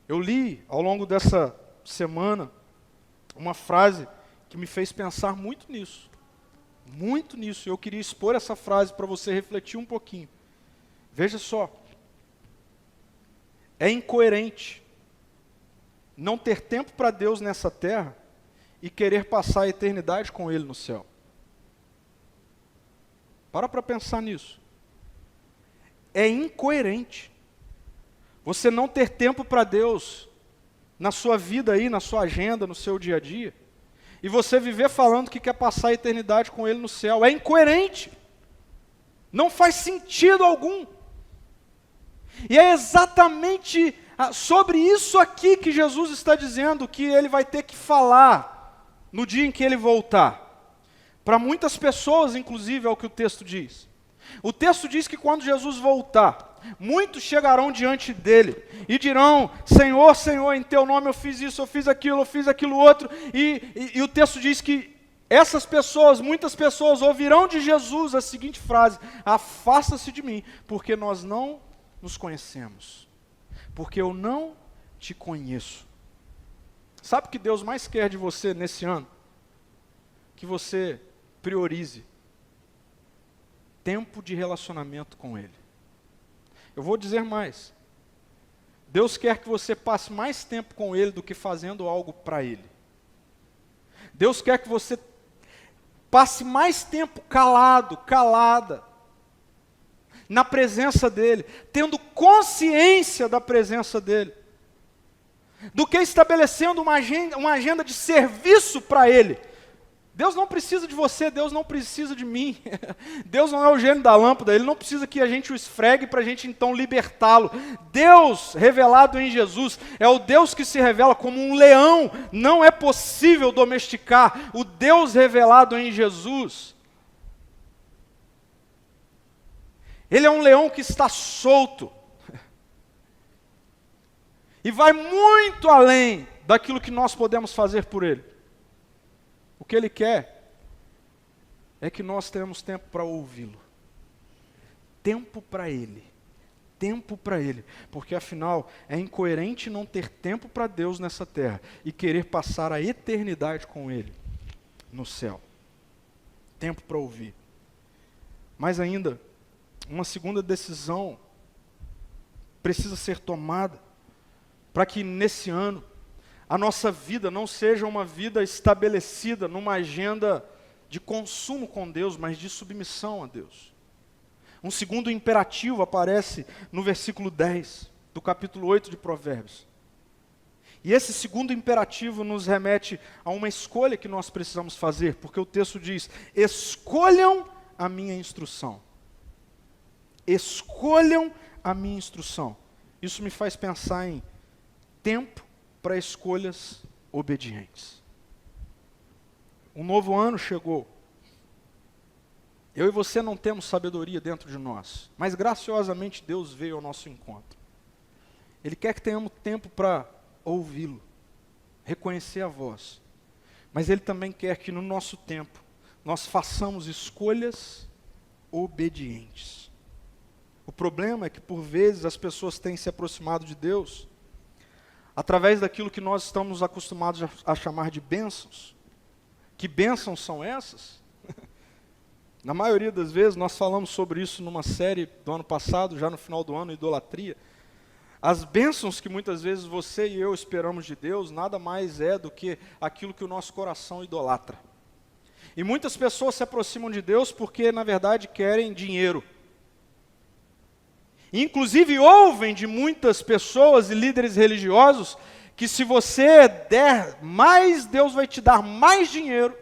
Eu li ao longo dessa semana uma frase que me fez pensar muito nisso. Muito nisso. Eu queria expor essa frase para você refletir um pouquinho. Veja só. É incoerente não ter tempo para Deus nessa terra e querer passar a eternidade com Ele no céu. Para pensar nisso. É incoerente você não ter tempo para Deus na sua vida aí, na sua agenda, no seu dia a dia, e você viver falando que quer passar a eternidade com Ele no céu. É incoerente. Não faz sentido algum. E é exatamente sobre isso aqui que Jesus está dizendo que Ele vai ter que falar no dia em que Ele voltar. Para muitas pessoas, inclusive, é o que o texto diz. O texto diz que quando Jesus voltar, muitos chegarão diante dele e dirão: Senhor, Senhor, em teu nome eu fiz isso, eu fiz aquilo outro. E o texto diz que essas pessoas, muitas pessoas, ouvirão de Jesus a seguinte frase: afasta-se de mim, porque nós não nos conhecemos, porque eu não te conheço. Sabe o que Deus mais quer de você nesse ano? Que você priorize tempo de relacionamento com Ele. Eu vou dizer mais. Deus quer que você passe mais tempo com Ele do que fazendo algo para Ele. Deus quer que você passe mais tempo calado, calada, na presença dEle, tendo consciência da presença dEle, do que estabelecendo uma agenda de serviço para Ele. Deus não precisa de você, Deus não precisa de mim. Deus não é o gênio da lâmpada, Ele não precisa que a gente o esfregue para a gente então libertá-lo. Deus revelado em Jesus é o Deus que se revela como um leão, não é possível domesticar. O Deus revelado em Jesus, Ele é um leão que está solto e vai muito além daquilo que nós podemos fazer por Ele. O que Ele quer é que nós tenhamos tempo para ouvi-lo. Tempo para Ele. Tempo para Ele. Porque afinal é incoerente não ter tempo para Deus nessa terra e querer passar a eternidade com Ele no céu. Tempo para ouvir. Mas ainda, uma segunda decisão precisa ser tomada para que nesse ano a nossa vida não seja uma vida estabelecida numa agenda de consumo com Deus, mas de submissão a Deus. Um segundo imperativo aparece no versículo 10 do capítulo 8 de Provérbios. E esse segundo imperativo nos remete a uma escolha que nós precisamos fazer, porque o texto diz: escolham a minha instrução. Escolham a minha instrução. Isso me faz pensar em tempo para escolhas obedientes. Um novo ano chegou. Eu e você não temos sabedoria dentro de nós, mas graciosamente Deus veio ao nosso encontro. Ele quer que tenhamos tempo para ouvi-lo, reconhecer a voz, mas Ele também quer que no nosso tempo nós façamos escolhas obedientes. O problema é que por vezes as pessoas têm se aproximado de Deus através daquilo que nós estamos acostumados a chamar de bênçãos. Que bênçãos são essas? Na maioria das vezes, nós falamos sobre isso numa série do ano passado, já no final do ano, idolatria. As bênçãos que muitas vezes você e eu esperamos de Deus, nada mais é do que aquilo que o nosso coração idolatra. E muitas pessoas se aproximam de Deus porque, na verdade, querem dinheiro. Inclusive ouvem de muitas pessoas e líderes religiosos que se você der mais, Deus vai te dar mais dinheiro.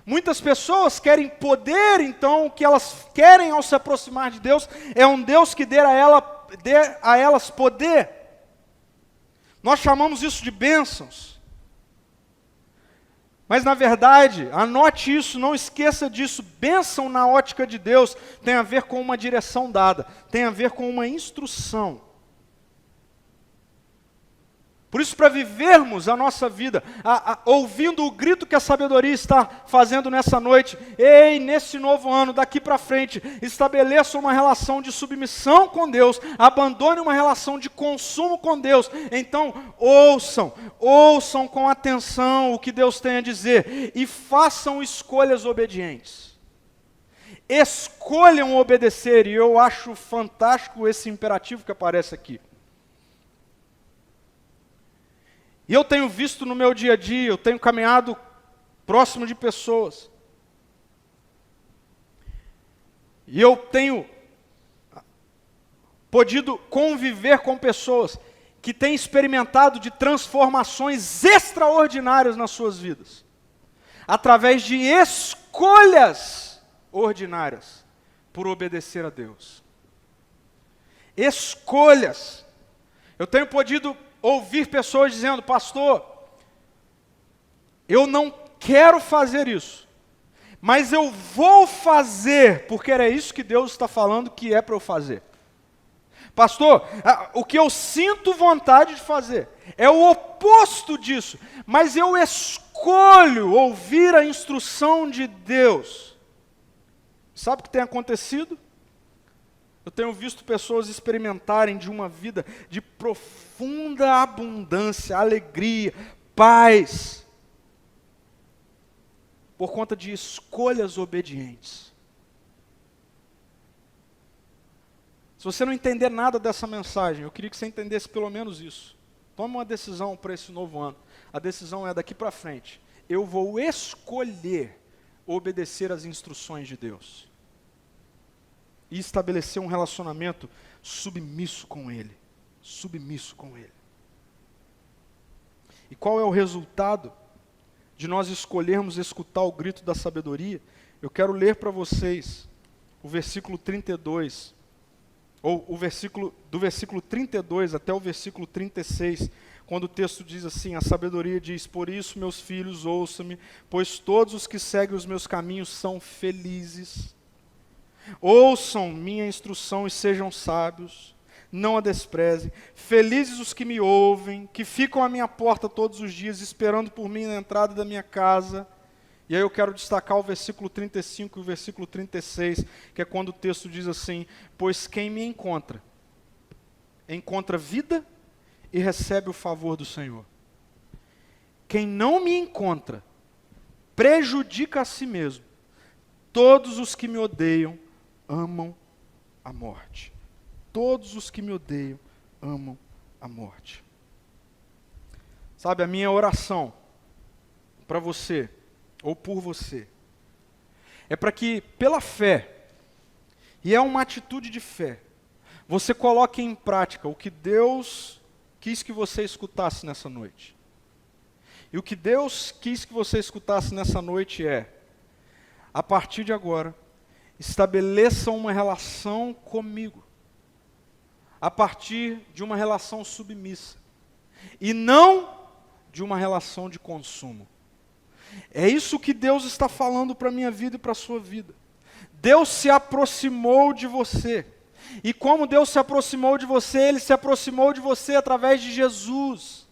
Muitas pessoas querem poder, então o que elas querem ao se aproximar de Deus é um Deus que dê a elas poder. Nós chamamos isso de bênçãos. Mas na verdade, anote isso, não esqueça disso, bênção na ótica de Deus tem a ver com uma direção dada, tem a ver com uma instrução. Por isso, para vivermos a nossa vida, ouvindo o grito que a sabedoria está fazendo nessa noite, ei, nesse novo ano, daqui para frente, estabeleça uma relação de submissão com Deus, abandone uma relação de consumo com Deus. Então, ouçam com atenção o que Deus tem a dizer e façam escolhas obedientes. Escolham obedecer, e eu acho fantástico esse imperativo que aparece aqui. E eu tenho visto no meu dia a dia, eu tenho caminhado próximo de pessoas. E eu tenho podido conviver com pessoas que têm experimentado de transformações extraordinárias nas suas vidas, através de escolhas ordinárias por obedecer a Deus. Escolhas. Eu tenho podido ouvir pessoas dizendo: pastor, eu não quero fazer isso, mas eu vou fazer, porque era isso que Deus está falando que é para eu fazer. Pastor, o que eu sinto vontade de fazer é o oposto disso, mas eu escolho ouvir a instrução de Deus. Sabe o que tem acontecido? Eu tenho visto pessoas experimentarem de uma vida de profunda abundância, alegria, paz, por conta de escolhas obedientes. Se você não entender nada dessa mensagem, eu queria que você entendesse pelo menos isso. Tome uma decisão para esse novo ano. A decisão é daqui para frente. Eu vou escolher obedecer às instruções de Deus. E estabelecer um relacionamento submisso com Ele. Submisso com Ele. E qual é o resultado de nós escolhermos escutar o grito da sabedoria? Eu quero ler para vocês o versículo 32, ou do versículo 32 até o versículo 36, quando o texto diz assim, a sabedoria diz, por isso, meus filhos, ouçam-me, pois todos os que seguem os meus caminhos são felizes. Ouçam minha instrução e sejam sábios, não a desprezem. Felizes os que me ouvem, que ficam à minha porta todos os dias, esperando por mim na entrada da minha casa. E aí eu quero destacar o versículo 35 e o versículo 36, que é quando o texto diz assim, pois quem me encontra, encontra vida e recebe o favor do Senhor. Quem não me encontra, prejudica a si mesmo. Todos os que me odeiam, amam a morte. Todos os que me odeiam amam a morte. Sabe, a minha oração para você, ou por você, é para que, pela fé, e é uma atitude de fé, você coloque em prática o que Deus quis que você escutasse nessa noite. E o que Deus quis que você escutasse nessa noite é, a partir de agora, estabeleça uma relação comigo, a partir de uma relação submissa, e não de uma relação de consumo. É isso que Deus está falando para a minha vida e para a sua vida. Deus se aproximou de você, e como Deus se aproximou de você, Ele se aproximou de você através de Jesus.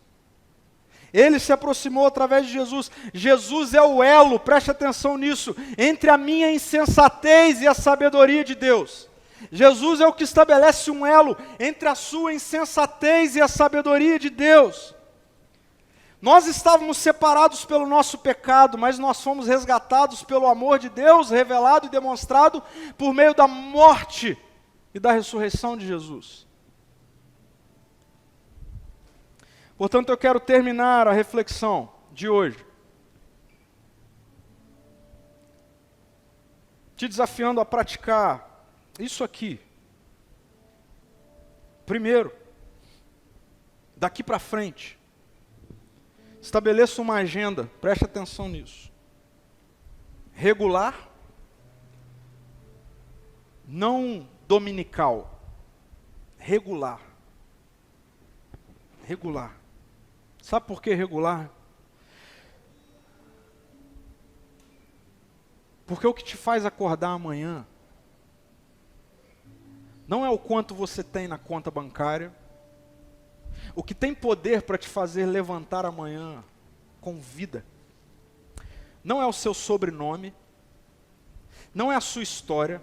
Ele se aproximou através de Jesus. Jesus é o elo, preste atenção nisso, entre a minha insensatez e a sabedoria de Deus. Jesus é o que estabelece um elo entre a sua insensatez e a sabedoria de Deus. Nós estávamos separados pelo nosso pecado, mas nós fomos resgatados pelo amor de Deus, revelado e demonstrado por meio da morte e da ressurreição de Jesus. Portanto, eu quero terminar a reflexão de hoje te desafiando a praticar isso aqui. Primeiro, daqui para frente, estabeleça uma agenda, preste atenção nisso. Regular, não dominical. Regular. Regular. Sabe por que regular? Porque o que te faz acordar amanhã não é o quanto você tem na conta bancária. O que tem poder para te fazer levantar amanhã com vida não é o seu sobrenome, não é a sua história,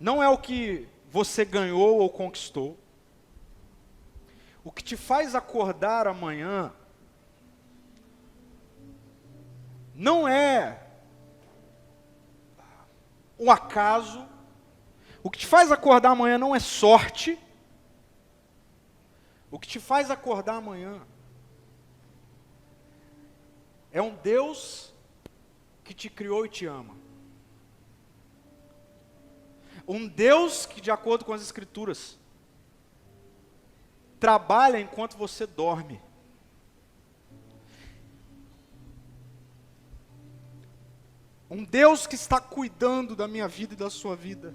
não é o que você ganhou ou conquistou. O que te faz acordar amanhã não é um acaso. O que te faz acordar amanhã não é sorte. O que te faz acordar amanhã é um Deus que te criou e te ama. Um Deus que, de acordo com as Escrituras, trabalha enquanto você dorme. Um Deus que está cuidando da minha vida e da sua vida.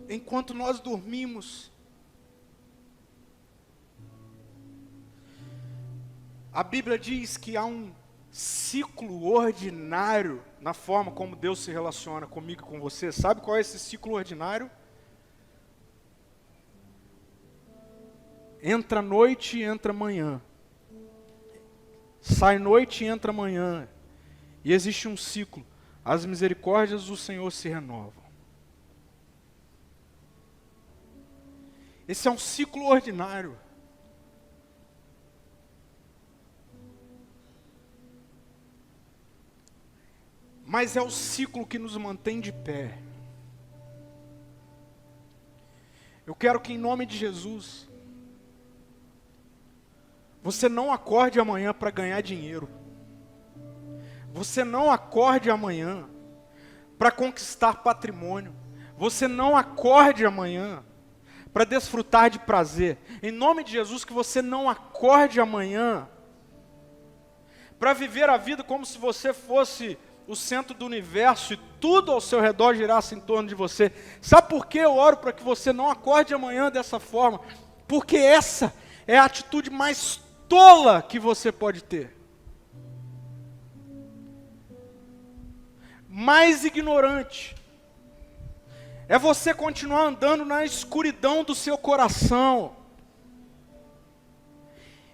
Enquanto nós dormimos, A Bíblia diz que há um ciclo ordinário na forma como Deus se relaciona comigo e com você. Sabe qual é esse ciclo ordinário? Entra noite e entra manhã. Sai noite e entra manhã. E existe um ciclo. As misericórdias do Senhor se renovam. Esse é um ciclo ordinário. Mas é o ciclo que nos mantém de pé. Eu quero que, em nome de Jesus, você não acorde amanhã para ganhar dinheiro. Você não acorde amanhã para conquistar patrimônio. Você não acorde amanhã para desfrutar de prazer. Em nome de Jesus, que você não acorde amanhã para viver a vida como se você fosse o centro do universo e tudo ao seu redor girasse em torno de você. Sabe por que eu oro para que você não acorde amanhã dessa forma? Porque essa é a atitude mais tola que você pode ter. Mais ignorante. É você continuar andando na escuridão do seu coração.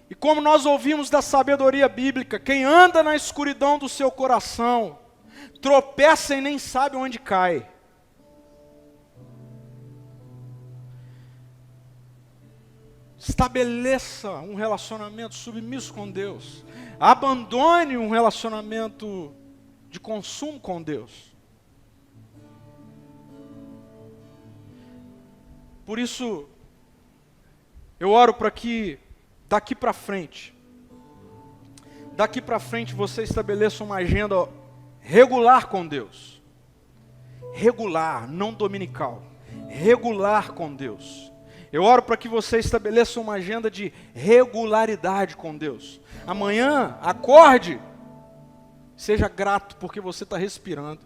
E como nós ouvimos da sabedoria bíblica, quem anda na escuridão do seu coração, tropeça e nem sabe onde cai. Estabeleça um relacionamento submisso com Deus. Abandone um relacionamento de consumo com Deus. Por isso, eu oro para que daqui para frente você estabeleça uma agenda regular com Deus. Regular, não dominical. Regular com Deus. Eu oro para que você estabeleça uma agenda de regularidade com Deus. Amanhã, acorde, seja grato porque você está respirando.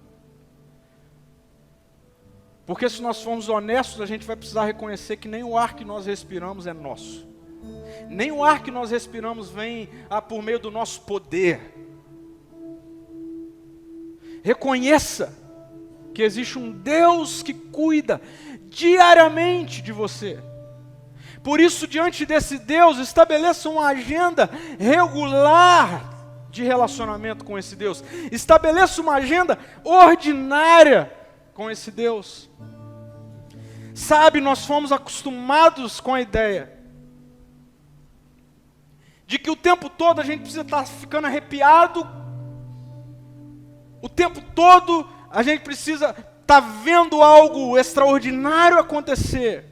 Porque se nós formos honestos, a gente vai precisar reconhecer que nem o ar que nós respiramos é nosso. Nem o ar que nós respiramos vem por meio do nosso poder. Reconheça que existe um Deus que cuida diariamente de você. Por isso, diante desse Deus, estabeleça uma agenda regular de relacionamento com esse Deus. Estabeleça uma agenda ordinária com esse Deus. Sabe, nós fomos acostumados com a ideia de que o tempo todo a gente precisa estar ficando arrepiado, o tempo todo a gente precisa estar vendo algo extraordinário acontecer,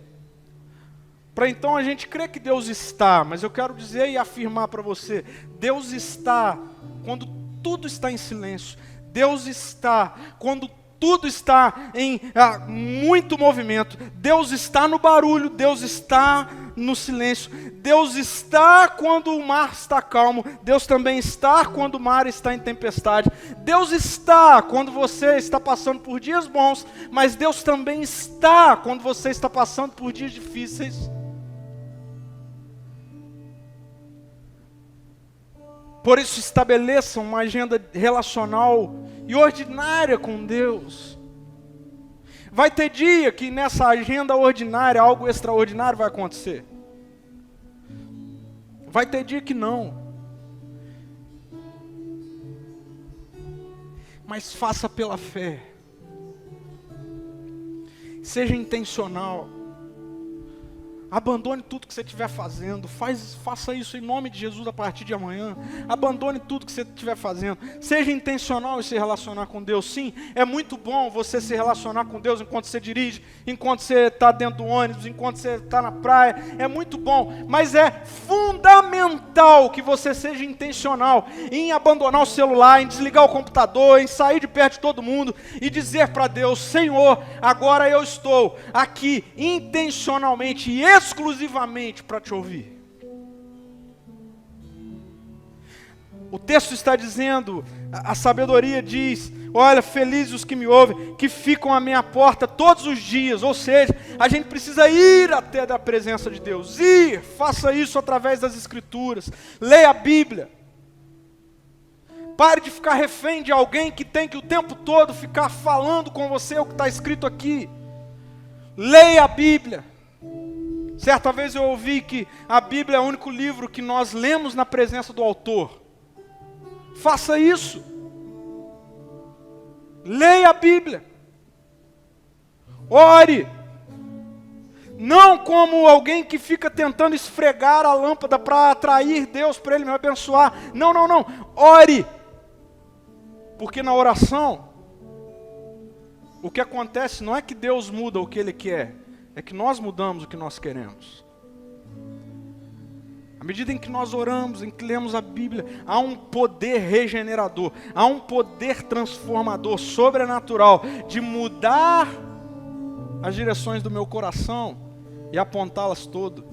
para então a gente crer que Deus está. Mas eu quero dizer e afirmar para você, Deus está quando tudo está em silêncio. Deus está quando tudo está em muito movimento. Deus está no barulho, Deus está no silêncio. Deus está quando o mar está calmo. Deus também está quando o mar está em tempestade. Deus está quando você está passando por dias bons, mas Deus também está quando você está passando por dias difíceis. Por isso, estabeleça uma agenda relacional e ordinária com Deus. Vai ter dia que nessa agenda ordinária algo extraordinário vai acontecer. Vai ter dia que não. Mas faça pela fé. Seja intencional. Abandone tudo que você estiver fazendo. Faça isso em nome de Jesus a partir de amanhã. Abandone tudo que você estiver fazendo. Seja intencional em se relacionar com Deus. Sim, é muito bom você se relacionar com Deus enquanto você dirige, enquanto você está dentro do ônibus, enquanto você está na praia. É muito bom. Mas é fundamental que você seja intencional em abandonar o celular, em desligar o computador, em sair de perto de todo mundo e dizer para Deus: Senhor, agora eu estou aqui intencionalmente e exclusivamente para te ouvir. O texto está dizendo, a sabedoria diz: olha, felizes os que me ouvem, que ficam à minha porta todos os dias. Ou seja, A gente precisa ir até a presença de Deus. Faça isso através das Escrituras. Leia a Bíblia. Pare de ficar refém de alguém que tem que o tempo todo ficar falando com você o que está escrito aqui. Leia a Bíblia. Certa vez eu ouvi que a Bíblia é o único livro que nós lemos na presença do autor. Faça isso. Leia a Bíblia. Ore. Não como alguém que fica tentando esfregar a lâmpada para atrair Deus para Ele me abençoar. Não. Ore. Porque na oração, o que acontece não é que Deus muda o que Ele quer, é que nós mudamos o que nós queremos. À medida em que nós oramos, em que lemos a Bíblia, há um poder regenerador, há um poder transformador, sobrenatural, de mudar as direções do meu coração e apontá-las todo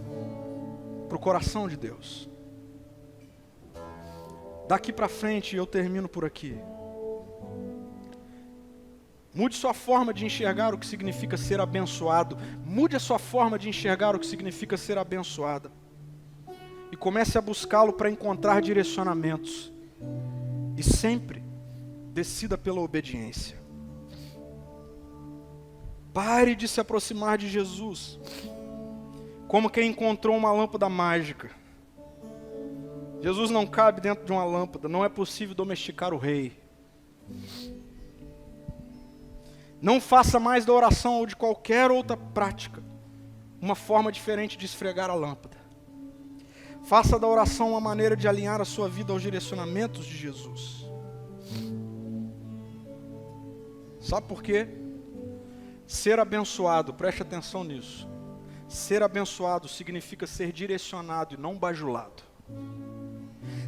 para o coração de Deus. Daqui para frente, eu termino por aqui. Mude sua forma de enxergar o que significa ser abençoado. Mude a sua forma de enxergar o que significa ser abençoada. E comece a buscá-lo para encontrar direcionamentos. E sempre decida pela obediência. Pare de se aproximar de Jesus como quem encontrou uma lâmpada mágica. Jesus não cabe dentro de uma lâmpada. Não é possível domesticar o rei. Não faça mais da oração ou de qualquer outra prática uma forma diferente de esfregar a lâmpada. Faça da oração uma maneira de alinhar a sua vida aos direcionamentos de Jesus. Sabe por quê? Ser abençoado, preste atenção nisso. Ser abençoado significa ser direcionado e não bajulado.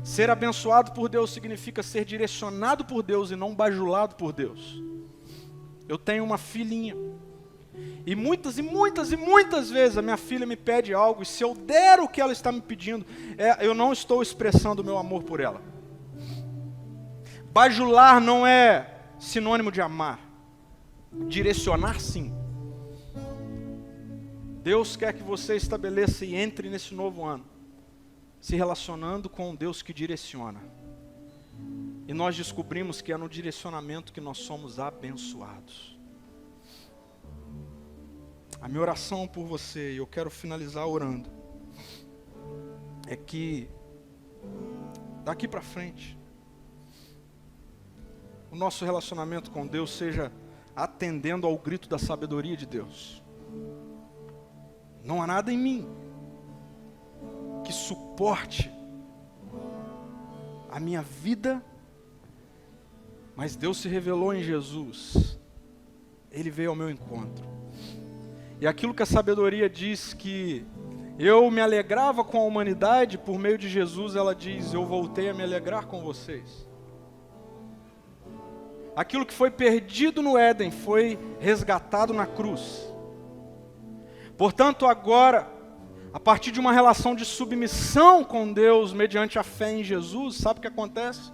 Ser abençoado por Deus significa ser direcionado por Deus e não bajulado por Deus. Eu tenho uma filhinha. E muitas vezes a minha filha me pede algo, e se eu der o que ela está me pedindo, eu não estou expressando o meu amor por ela. Bajular não é sinônimo de amar. Direcionar, sim. Deus quer que você estabeleça e entre nesse novo ano se relacionando com um Deus que direciona. E nós descobrimos que é no direcionamento que nós somos abençoados. A minha oração por você, e eu quero finalizar orando, é que daqui para frente o nosso relacionamento com Deus seja atendendo ao grito da sabedoria de Deus. Não há nada em mim que suporte a minha vida, mas Deus se revelou em Jesus. Ele veio ao meu encontro. E aquilo que a sabedoria diz que eu me alegrava com a humanidade, por meio de Jesus, ela diz, eu voltei a me alegrar com vocês. Aquilo que foi perdido no Éden foi resgatado na cruz. Portanto, agora, a partir de uma relação de submissão com Deus, mediante a fé em Jesus, sabe o que acontece?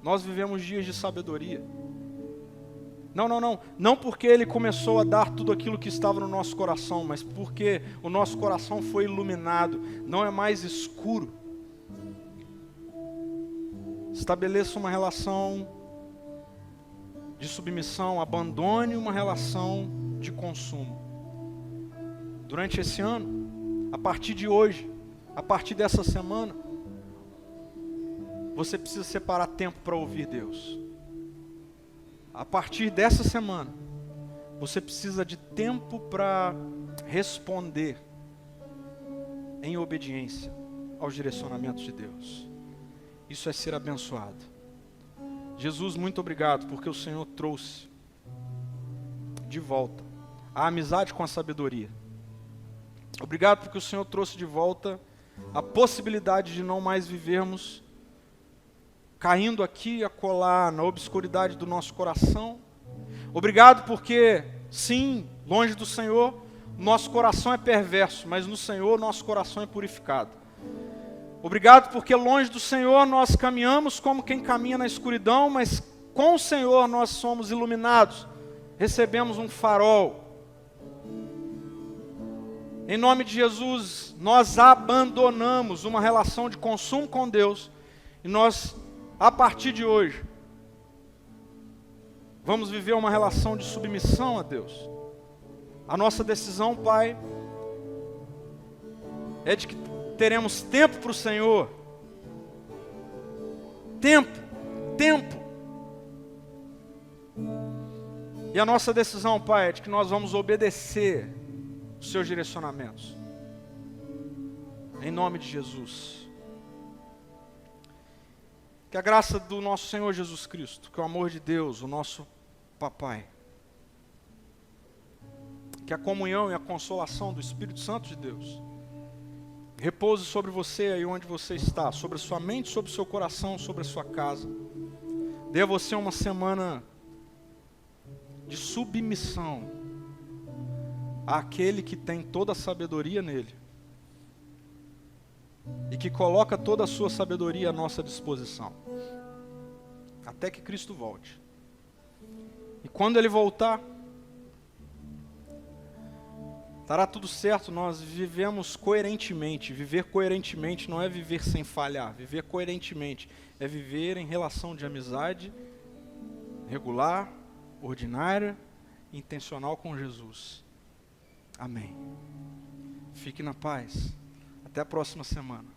Nós vivemos dias de sabedoria. Não porque Ele começou a dar tudo aquilo que estava no nosso coração, mas porque o nosso coração foi iluminado, não é mais escuro. Estabeleça uma relação de submissão, abandone uma relação de consumo. Durante esse ano, a partir de hoje, a partir dessa semana, você precisa separar tempo para ouvir Deus. A partir dessa semana, você precisa de tempo para responder em obediência aos direcionamentos de Deus. Isso é ser abençoado. Jesus, muito obrigado, porque o Senhor trouxe de volta a amizade com a sabedoria. Obrigado porque o Senhor trouxe de volta a possibilidade de não mais vivermos caindo aqui e acolá na obscuridade do nosso coração. Obrigado porque, sim, longe do Senhor, nosso coração é perverso, mas no Senhor nosso coração é purificado. Obrigado porque longe do Senhor nós caminhamos como quem caminha na escuridão, mas com o Senhor nós somos iluminados, recebemos um farol. Em nome de Jesus, nós abandonamos uma relação de consumo com Deus e nós, a partir de hoje, vamos viver uma relação de submissão a Deus. A nossa decisão, Pai, é de que teremos tempo para o Senhor. Tempo. E a nossa decisão, Pai, é de que nós vamos obedecer os seus direcionamentos. Em nome de Jesus. Que a graça do nosso Senhor Jesus Cristo, que o amor de Deus, o nosso Papai, que a comunhão e a consolação do Espírito Santo de Deus repouse sobre você aí onde você está, sobre a sua mente, sobre o seu coração, sobre a sua casa. Dê a você uma semana de submissão àquele que tem toda a sabedoria nele e que coloca toda a sua sabedoria à nossa disposição, até que Cristo volte. E quando Ele voltar, estará tudo certo, nós vivemos coerentemente. Viver coerentemente não é viver sem falhar. Viver coerentemente é viver em relação de amizade regular, ordinária e intencional com Jesus. Amém. Fique na paz. Até a próxima semana.